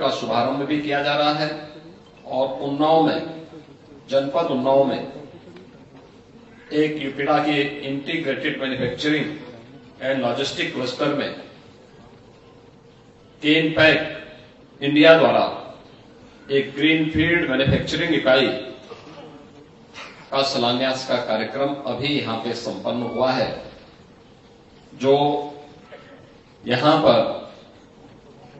का शुभारंभ भी किया जा रहा है और उन्नाव में, जनपद उन्नाव में एक यूपीडा के integrated manufacturing and logistic cluster में केन पैक इंडिया द्वारा एक ग्रीनफील्ड मैन्युफैक्चरिंग इकाई का शिलान्यास का कार्यक्रम अभी यहां पे संपन्न हुआ है, जो यहां पर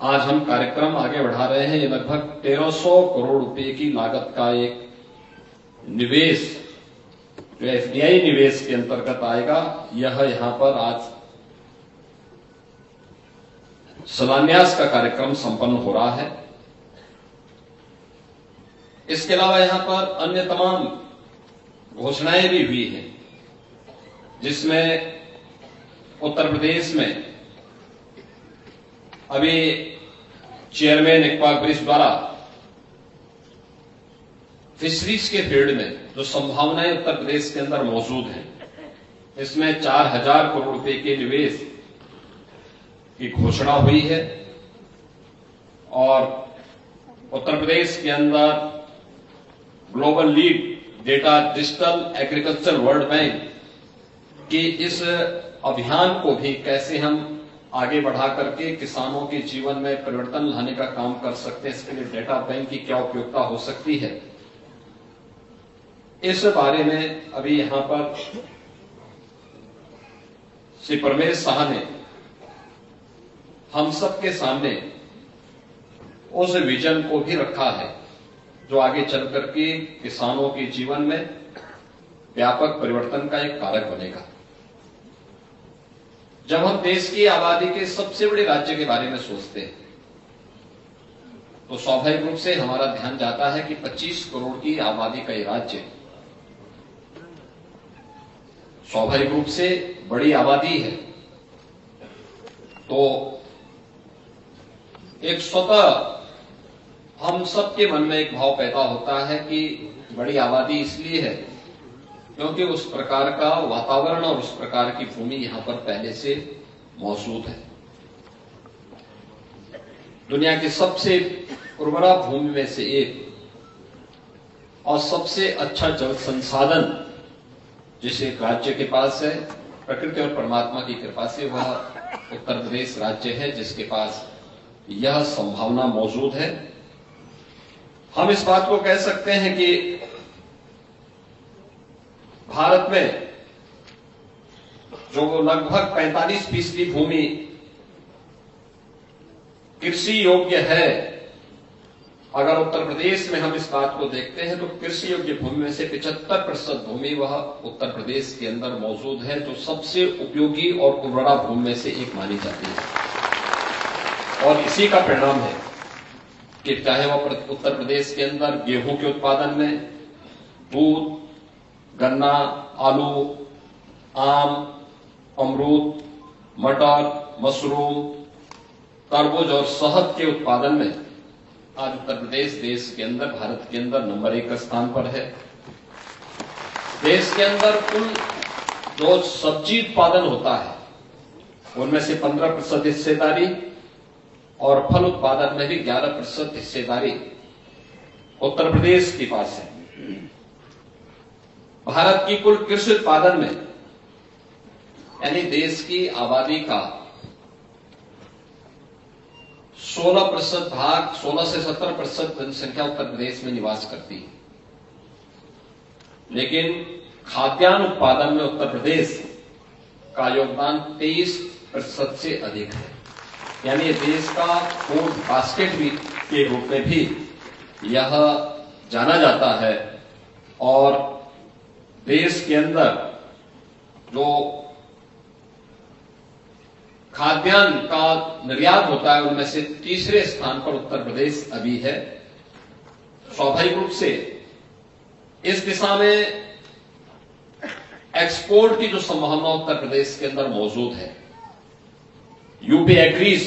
आज हम कार्यक्रम आगे बढ़ा रहे हैं। ये लगभग 1300 करोड़ रुपए की लागत का एक निवेश, जो एफडीआई निवेश के अंतर्गत आएगा, यह यहां पर आज शिलान्यास का कार्यक्रम संपन्न हो रहा है। इसके अलावा यहां पर अन्य तमाम घोषणाएं भी हुई हैं, जिसमें उत्तर प्रदेश में अभी चेयरमैन इकबाल ब्रिज द्वारा फिशरीज के फील्ड में जो संभावनाएं उत्तर प्रदेश के अंदर मौजूद हैं, इसमें 4000 करोड़ रुपए के निवेश की घोषणा हुई है और उत्तर प्रदेश के अंदर global lead data digital agriculture World Bank के इस अभियान को भी कैसे हम आगे बढ़ा करके किसानों के जीवन में परिवर्तन लाने का काम कर सकते हैं, इसके लिए डेटा बैंक की क्या उपयोगिता हो सकती है, इस बारे में अभी यहां पर श्री परमेश शाह ने हम सबके सामने उस विजन को भी रखा है जो आगे चल करके किसानों के जीवन में व्यापक परिवर्तन का एक कारक बनेगा। जब हम देश की आबादी के सबसे बड़े राज्य के बारे में सोचते हैं तो स्वाभाविक रूप से हमारा ध्यान जाता है कि 25 करोड़ की आबादी का ये राज्य स्वाभाविक रूप से बड़ी आबादी है, तो एक स्वतः हम सबके मन में एक भाव पैदा होता है कि बड़ी आबादी इसलिए है क्योंकि उस प्रकार का वातावरण और उस प्रकार की भूमि यहां पर पहले से मौजूद है। दुनिया की सबसे उर्वरा भूमि में से एक और सबसे अच्छा जल संसाधन जिस एक राज्य के पास है, प्रकृति और परमात्मा की कृपा से वह उत्तर प्रदेश राज्य है, जिसके पास यह संभावना मौजूद है। हम इस बात को कह सकते हैं कि भारत में जो लगभग 45% भूमि कृषि योग्य है, अगर उत्तर प्रदेश में हम इस बात को देखते हैं तो कृषि योग्य भूमि में से 75% भूमि वह उत्तर प्रदेश के अंदर मौजूद है, जो सबसे उपयोगी और उर्वरा भूमि में से एक मानी जाती है। और इसी का परिणाम है कि चाहे वह उत्तर प्रदेश के अंदर गेहूं के उत्पादन में, दूध, गन्ना, आलू, आम, अमरूद, मटर, मशरूम, तरबूज और शहद के उत्पादन में आज उत्तर प्रदेश देश के अंदर, भारत के अंदर नंबर 1 स्थान पर है। देश के अंदर कुल जो सब्जी उत्पादन होता है उनमें से 15% हिस्सेदारी और फल उत्पादन में भी 11% हिस्सेदारी उत्तर प्रदेश के पास है। भारत की कुल कृषि उत्पादन में, यानी देश की आबादी का 16% भाग, 16 से 17% जनसंख्या उत्तर प्रदेश में निवास करती है, लेकिन खाद्यान्न उत्पादन में उत्तर प्रदेश का योगदान 23% से अधिक है। यानी देश का फूड बास्केट भी के रूप में भी यह जाना जाता है और देश के अंदर जो खाद्यान्न का निर्यात होता है उनमें से तीसरे स्थान पर उत्तर प्रदेश अभी है। स्वाभाविक रूप से इस दिशा में एक्सपोर्ट की जो संभावना उत्तर प्रदेश के अंदर मौजूद है, यूपी एग्रीज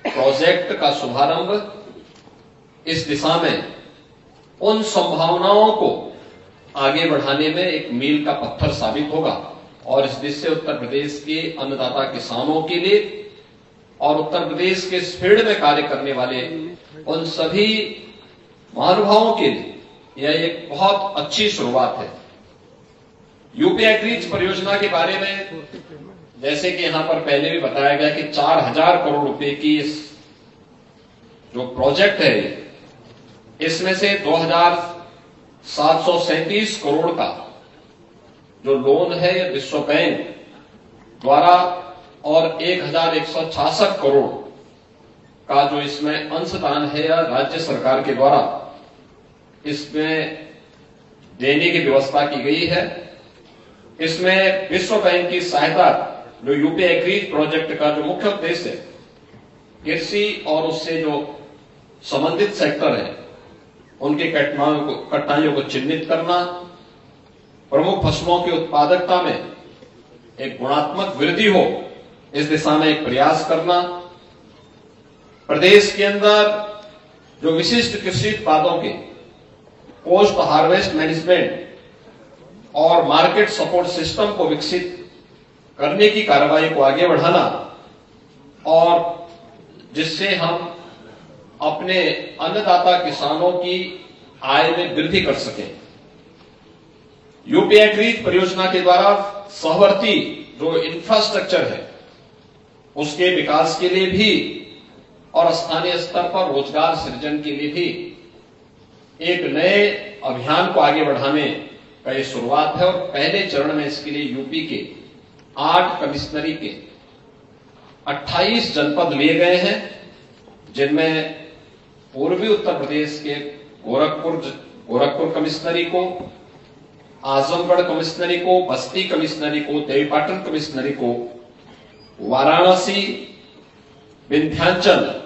प्रोजेक्ट का शुभारंभ इस दिशा में उन संभावनाओं को आगे बढ़ाने में एक मील का पत्थर साबित होगा और इस दृष्टि से उत्तर प्रदेश के अन्नदाता किसानों के लिए और उत्तर प्रदेश के इस फील्ड में कार्य करने वाले उन सभी महानुभावों के लिए यह एक बहुत अच्छी शुरुआत है। यूपी एग्रीज परियोजना के बारे में जैसे कि यहां पर पहले भी बताया गया कि 4000 करोड़ रुपए की इस जो प्रोजेक्ट है, इसमें से 2737 करोड़ का जो लोन है ये विश्व बैंक द्वारा और 1166 करोड़ का जो इसमें अंशदान है या राज्य सरकार के द्वारा इसमें देने की व्यवस्था की गई है। इसमें विश्व बैंक की सहायता जो यूपी एग्रीज प्रोजेक्ट का जो मुख्य उद्देश्य है, कृषि और उससे जो संबंधित सेक्टर है उनकी कठिनाइयों को चिन्हित करना, प्रमुख फसलों की उत्पादकता में एक गुणात्मक वृद्धि हो इस दिशा में एक प्रयास करना, प्रदेश के अंदर जो विशिष्ट कृषि उत्पादों के पोस्ट हार्वेस्ट मैनेजमेंट और मार्केट सपोर्ट सिस्टम को विकसित करने की कार्रवाई को आगे बढ़ाना और जिससे हम अपने अन्नदाता किसानों की आय में वृद्धि कर सकें। यूपी एग्रीज परियोजना के द्वारा सहवर्ती जो इंफ्रास्ट्रक्चर है उसके विकास के लिए भी और स्थानीय स्तर पर रोजगार सृजन के लिए भी एक नए अभियान को आगे बढ़ाने का ये शुरुआत है और पहले चरण में इसके लिए यूपी के 8 कमिश्नरी के 28 जनपद लिए गए हैं, जिनमें पूर्वी उत्तर प्रदेश के गोरखपुर कमिश्नरी को, आजमगढ़ कमिश्नरी को, बस्ती कमिश्नरी को, देवीपाटन कमिश्नरी को, वाराणसी, विंध्याचल,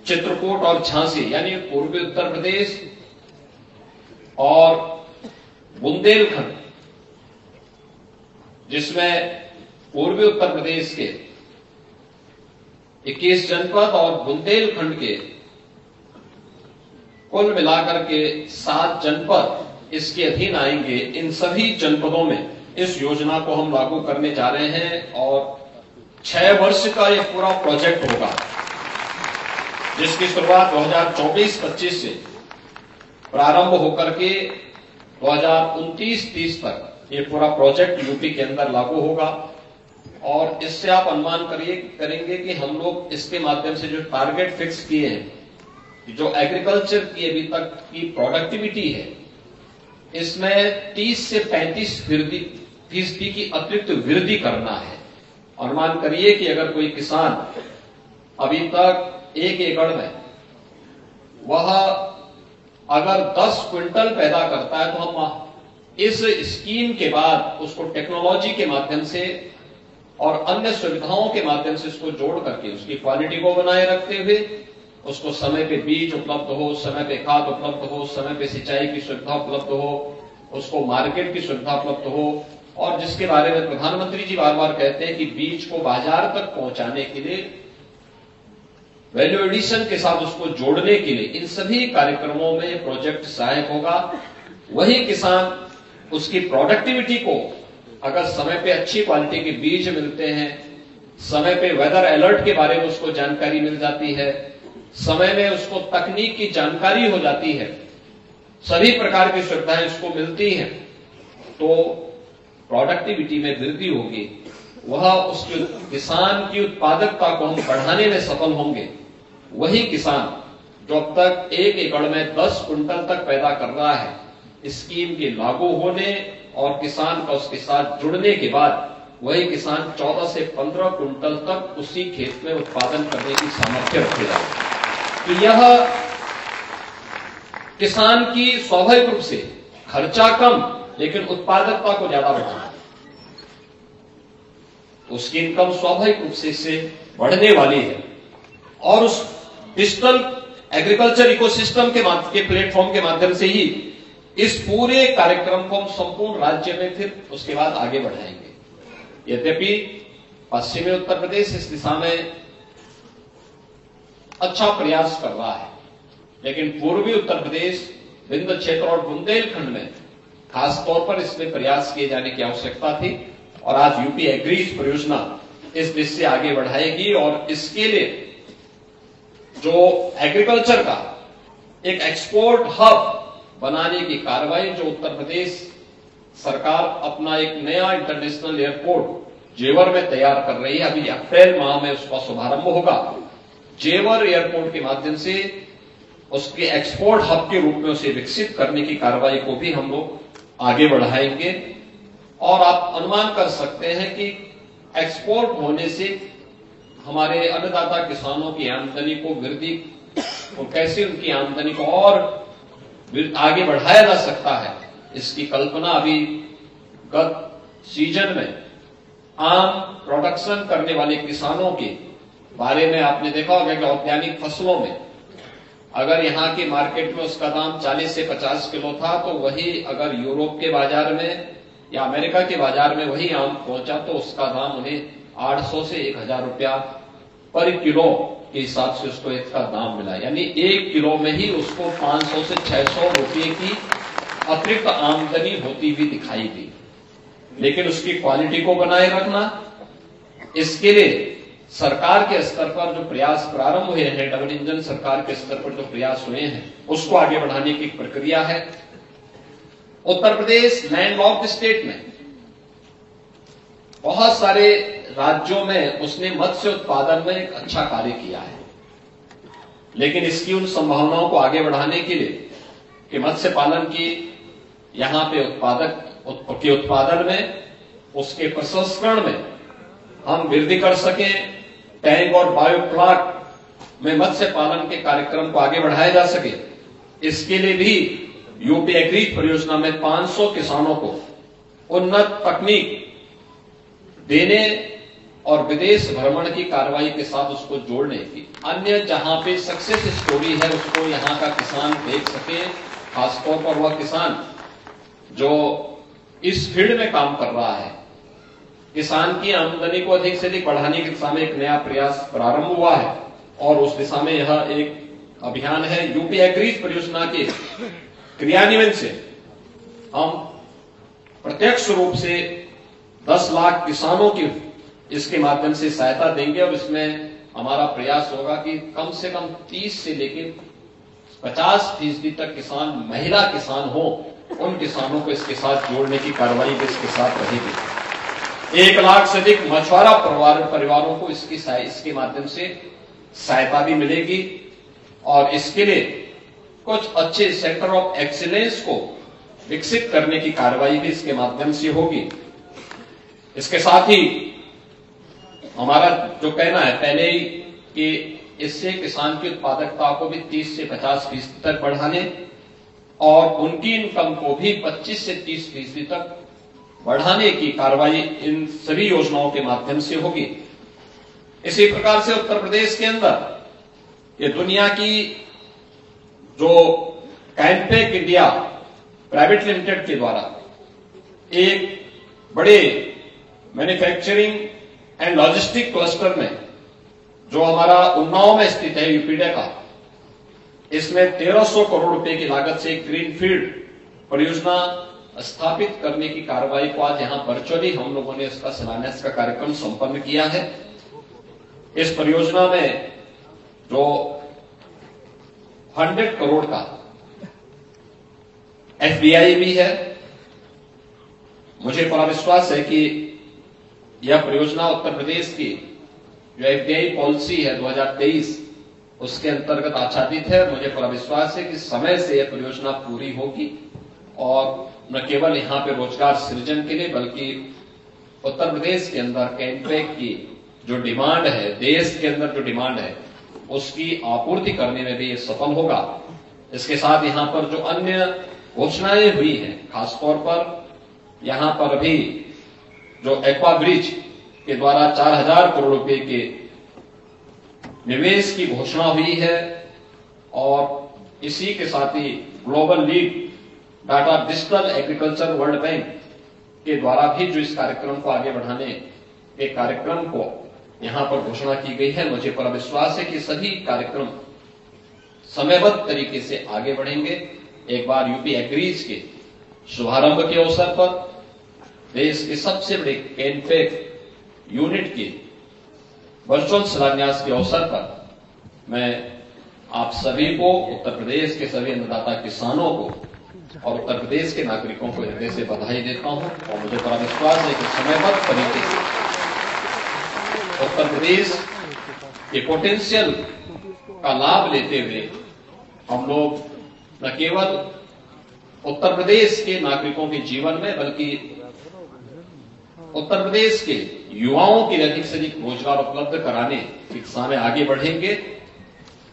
चित्रकूट और झांसी यानी पूर्वी उत्तर प्रदेश और बुंदेलखंड, जिसमें पूर्वी उत्तर प्रदेश के 21 जनपद और बुंदेलखंड के कुल मिलाकर के 7 जनपद इसके अधीन आएंगे। इन सभी जनपदों में इस योजना को हम लागू करने जा रहे हैं और 6 वर्ष का यह पूरा प्रोजेक्ट होगा, जिसकी शुरुआत 2024-25 से प्रारंभ होकर के 2029-30 तक ये पूरा प्रोजेक्ट यूपी के अंदर लागू होगा। और इससे आप अनुमान करेंगे कि हम लोग इसके माध्यम से जो टारगेट फिक्स किए हैं, जो एग्रीकल्चर की अभी तक की प्रोडक्टिविटी है, इसमें 30 से 35% की अतिरिक्त वृद्धि करना है। अनुमान करिए कि अगर कोई किसान अभी तक 1 एकड़ में वह अगर 10 क्विंटल पैदा करता है, तो हम इस स्कीम के बाद उसको टेक्नोलॉजी के माध्यम से और अन्य सुविधाओं के माध्यम से उसको जोड़ करके उसकी क्वालिटी को बनाए रखते हुए उसको समय पे बीज उपलब्ध हो, समय पे खाद उपलब्ध हो, समय पे सिंचाई की सुविधा उपलब्ध हो, उसको मार्केट की सुविधा उपलब्ध हो, और जिसके बारे में प्रधानमंत्री जी बार बार कहते हैं कि बीज को बाजार तक पहुंचाने के लिए, वैल्यू एडिशन के साथ उसको जोड़ने के लिए इन सभी कार्यक्रमों में ये प्रोजेक्ट सहायक होगा। वही किसान उसकी प्रोडक्टिविटी को अगर समय पे अच्छी क्वालिटी के बीज मिलते हैं, समय पे वेदर अलर्ट के बारे में उसको जानकारी मिल जाती है, समय में उसको तकनीक की जानकारी हो जाती है, सभी प्रकार की सुविधाएं उसको मिलती हैं, तो प्रोडक्टिविटी में वृद्धि होगी। वह उसके किसान की उत्पादकता को हम बढ़ाने में सफल होंगे। वही किसान जो अब तक 1 एकड़ में 10 क्विंटल तक पैदा कर रहा है, स्कीम के लागू होने और किसान का उसके साथ जुड़ने के बाद वही किसान 14 से 15 क्विंटल तक उसी खेत में उत्पादन करने की सामर्थ्य रखेगा। तो यह किसान की स्वाभाविक रूप से खर्चा कम लेकिन उत्पादकता को ज्यादा बढ़ाना, उसकी इनकम स्वाभाविक रूप से इससे बढ़ने वाली है। और उस डिजिटल एग्रीकल्चर इकोसिस्टम के प्लेटफॉर्म के माध्यम से ही इस पूरे कार्यक्रम को हम संपूर्ण राज्य में फिर उसके बाद आगे बढ़ाएंगे। यद्यपि पश्चिमी उत्तर प्रदेश इस दिशा में अच्छा प्रयास कर रहा है, लेकिन पूर्वी उत्तर प्रदेश, विंध्य क्षेत्र और बुंदेलखंड में खासतौर पर इसमें प्रयास किए जाने की आवश्यकता थी। और आज यूपी एग्रीज परियोजना इस दिशा से आगे बढ़ाएगी और इसके लिए जो एग्रीकल्चर का एक एक्सपोर्ट हब बनाने की कार्रवाई जो उत्तर प्रदेश सरकार अपना एक नया इंटरनेशनल एयरपोर्ट जेवर में तैयार कर रही है। अभी अप्रैल माह में उसका शुभारंभ होगा। जेवर एयरपोर्ट के माध्यम से उसके एक्सपोर्ट हब के रूप में उसे विकसित करने की कार्रवाई को भी हम लोग आगे बढ़ाएंगे। और आप अनुमान कर सकते हैं कि एक्सपोर्ट होने से हमारे अन्नदाता किसानों की आमदनी को वृद्धि और कैसे उनकी आमदनी को और आगे बढ़ाया जा सकता है, इसकी कल्पना अभी गत सीजन में आम प्रोडक्शन करने वाले किसानों के बारे में आपने देखा होगा कि औद्यानिक फसलों में अगर यहां के मार्केट में उसका दाम 40 से 50 किलो था, तो वही अगर यूरोप के बाजार में या अमेरिका के बाजार में वही आम पहुंचा तो उसका दाम उन्हें 800 से 1000 रुपया पर किलो के हिसाब से उसको इसका दाम मिला। यानी 1 किलो में ही उसको 500 से 600 रुपये की अतिरिक्त आमदनी होती हुई दिखाई दी। लेकिन उसकी क्वालिटी को बनाए रखना, इसके लिए सरकार के स्तर पर जो प्रयास प्रारंभ हुए हैं, डबल इंजन सरकार के स्तर पर जो प्रयास हुए हैं, उसको आगे बढ़ाने की प्रक्रिया है। उत्तर प्रदेश लैंडलॉक्ड स्टेट में बहुत सारे राज्यों में उसने मत्स्य उत्पादन में एक अच्छा कार्य किया है, लेकिन इसकी उन संभावनाओं को आगे बढ़ाने के लिए कि मत्स्य पालन की यहां पे उत्पादन में, उसके प्रसंस्करण में हम वृद्धि कर सकें, टैंक और बायोप्लांट में मत्स्य पालन के कार्यक्रम को आगे बढ़ाया जा सके, इसके लिए भी यूपी एग्रीज परियोजना में 500 किसानों को उन्नत तकनीक देने और विदेश भ्रमण की कार्रवाई के साथ उसको जोड़ने की, अन्य जहां पे सक्सेस स्टोरी है उसको यहां का किसान देख सके। खासतौर पर वह किसान जो इस फील्ड में काम कर रहा है, किसान की आमदनी को अधिक से अधिक बढ़ाने की दिशा में एक नया प्रयास प्रारंभ हुआ है और उस दिशा में यह एक अभियान है। यूपी एग्रीज परियोजना के क्रियान्वयन से हम प्रत्यक्ष रूप से 10 लाख किसानों की इसके माध्यम से सहायता देंगे और इसमें हमारा प्रयास होगा कि कम से कम 30 से लेकर 50% तक किसान महिला किसान हो, उन किसानों को इसके साथ जोड़ने की कार्रवाई भी इसके साथ रहेगी। 1 लाख से अधिक मछुआरा परिवारों को इसके माध्यम से सहायता भी मिलेगी और इसके लिए कुछ अच्छे सेंटर ऑफ एक्सीलेंस को विकसित करने की कार्रवाई भी इसके माध्यम से होगी। इसके साथ ही हमारा जो कहना है पहले ही कि इससे किसान की उत्पादकता को भी 30 से 50% तक बढ़ाने और उनकी इनकम को भी 25 से 30% तक बढ़ाने की कार्रवाई इन सभी योजनाओं के माध्यम से होगी। इसी प्रकार से उत्तर प्रदेश के अंदर ये दुनिया की जो कैंपेक इंडिया प्राइवेट लिमिटेड के द्वारा एक बड़े मैन्युफैक्चरिंग एंड लॉजिस्टिक क्लस्टर में जो हमारा उन्नाव में स्थित है यूपीडे का, इसमें 1300 करोड़ रुपए की लागत से एक ग्रीनफील्ड परियोजना स्थापित करने की कार्रवाई को आज यहां वर्चुअली हम लोगों ने इसका शिलान्यास का कार्यक्रम संपन्न किया है। इस परियोजना में जो 100 करोड़ का एफडीआई भी है। मुझे पूरा विश्वास है कि यह परियोजना उत्तर प्रदेश की जो एफडीआई पॉलिसी है 2023 उसके अंतर्गत आच्छादित है। मुझे पूरा विश्वास है कि समय से यह परियोजना पूरी होगी और न केवल यहां पे रोजगार सृजन के लिए बल्कि उत्तर प्रदेश के अंदर कैंपेक की जो डिमांड है, देश के अंदर जो डिमांड है, उसकी आपूर्ति करने में भी ये सफल होगा। इसके साथ यहां पर जो अन्य घोषणाएं हुई हैं, खासतौर पर यहां पर भी जो एक्वा ब्रिज के द्वारा 4000 करोड़ रुपए के निवेश की घोषणा हुई है और इसी के साथ ही global lead data digital agriculture World Bank के द्वारा भी जो इस कार्यक्रम को आगे बढ़ाने के कार्यक्रम को यहां पर घोषणा की गई है। मुझे पूरा विश्वास है कि सभी कार्यक्रम समयबद्ध तरीके से आगे बढ़ेंगे। एक बार यूपी एग्रीज के शुभारंभ के अवसर पर देश के सबसे बड़े कैंपेक यूनिट के वर्चुअल शिलान्यास के अवसर पर मैं आप सभी को, उत्तर प्रदेश के सभी अन्नदाता किसानों को और उत्तर प्रदेश के नागरिकों को हृदय से बधाई देता हूं और मुझे बड़ा विश्वास है कि समयबद्ध तरीके से उत्तर प्रदेश के पोटेंशियल का लाभ लेते हुए हम लोग न केवल उत्तर प्रदेश के नागरिकों के जीवन में बल्कि उत्तर प्रदेश के युवाओं के अधिक से अधिक रोजगार उपलब्ध कराने की दिशा में आगे बढ़ेंगे।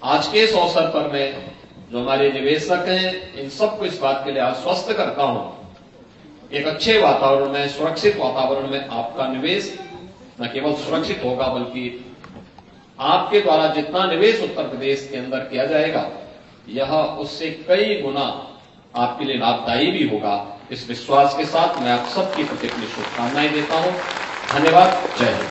आज के इस अवसर पर मैं जो हमारे निवेशक हैं इन सबको इस बात के लिए आश्वस्त करता हूं, एक अच्छे वातावरण में, सुरक्षित वातावरण में आपका निवेश न केवल सुरक्षित होगा बल्कि आपके द्वारा जितना निवेश उत्तर प्रदेश के अंदर किया जाएगा यह उससे कई गुना आपके लिए लाभदायी भी होगा। इस विश्वास के साथ मैं आप सबकी प्रति अपनी शुभकामनाएं देता हूं। धन्यवाद। जय हिंद।